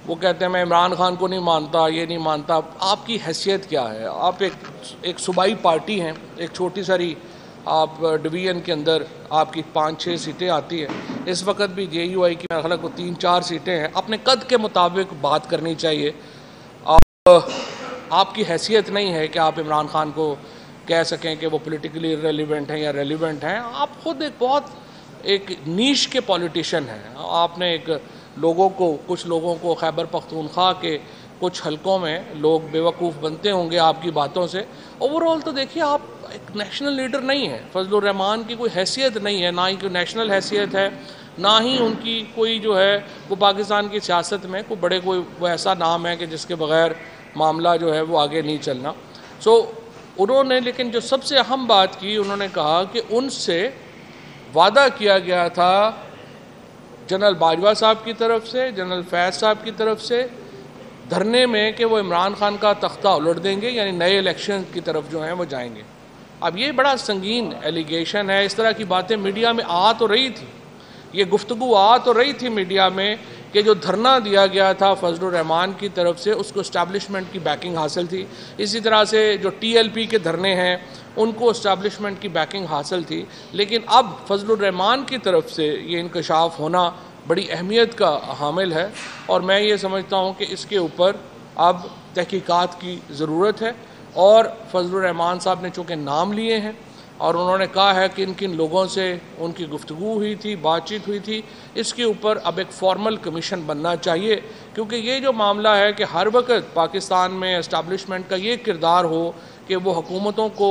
وہ کہتے ہیں میں عمران خان کو نہیں مانتا، یہ نہیں مانتا۔ آپ کی حیثیت کیا ہے؟ آپ ایک صوبائی پارٹی ہیں، ایک چھوٹی ساری آپ ڈویژن کے اندر آپ کی 5-6 سیٹیں آتی ہیں۔ اس وقت بھی جے یو آئی کی میرے خیال کو 3-4 سیٹیں ہیں۔ اپنے قد کے مطابق بات کرنی چاہیے۔ آپ کی حیثیت نہیں ہے کہ آپ عمران خان کو کہہ سکیں کہ وہ پولیٹیکلی ریلیونٹ ہیں یا ریلیونٹ ہیں۔ آپ خود ایک نیش کے پولیٹیشین ہیں۔ آپ نے کچھ لوگوں کو خیبر پختونخوا کے کچھ حلقوں میں لوگ بیوقوف بنتے ہوں گے آپ کی باتوں سے۔ اوورآل تو دیکھیے آپ ایک نیشنل لیڈر نہیں ہیں۔ فضل الرحمان کی کوئی حیثیت نہیں ہے، نہ ہی کوئی نیشنل حیثیت ہے، نہ ہی ان کی کوئی وہ پاکستان کی سیاست میں کوئی ایسا نام ہے کہ جس کے بغیر معاملہ وہ آگے نہیں چلنا۔ انہوں نے لیکن جو سب سے اہم بات کی، انہوں نے کہا کہ ان سے وعدہ کیا گیا تھا جنرل باجوہ صاحب کی طرف سے، جنرل فیض صاحب کی طرف سے دھرنے میں کہ وہ عمران خان کا تختہ الٹ دیں گے، یعنی نئے الیکشن کی طرف وہ جائیں گے۔ اب یہ بڑا سنگین ایلیگیشن ہے۔ اس طرح کی باتیں میڈیا میں آ تو رہی تھی، یہ گفتگو آ تو رہی تھی میڈیا میں کہ جو دھرنا دیا گیا تھا فضل الرحمان کی طرف سے اس کو اسٹیبلشمنٹ کی بیکنگ حاصل تھی۔ اسی طرح سے جو ٹی ایل پی کے دھرنے ہیں ان کو اسٹیبلشمنٹ کی بیکنگ حاصل تھی۔ لیکن اب فضل الرحمان کی طرف سے یہ انکشاف ہونا بڑی اہمیت کا حامل ہے، اور میں یہ سمجھتا ہوں کہ اس کے اوپر اب تحقیقات کی ضرورت ہے۔ اور فضل الرحمان صاحب نے چونکہ نام لیے ہیں اور انہوں نے کہا ہے کہ کن لوگوں سے ان کی گفتگو ہوئی تھی، بات چیت ہوئی تھی، اس کے اوپر اب ایک فارمل کمیشن بننا چاہیے، کیونکہ یہ جو معاملہ ہے کہ ہر وقت پاکستان میں اسٹیبلشمنٹ کا یہ کردار ہو کہ وہ حکومتوں کو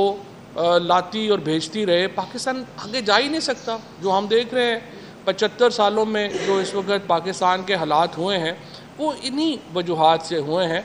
لاتی اور بھیجتی رہے، پاکستان آگے جا ہی نہیں سکتا۔ جو ہم دیکھ رہے ہیں 75 سالوں میں جو اس وقت پاکستان کے حالات ہوئے ہیں وہ انہی وجوہات سے ہوئے ہیں۔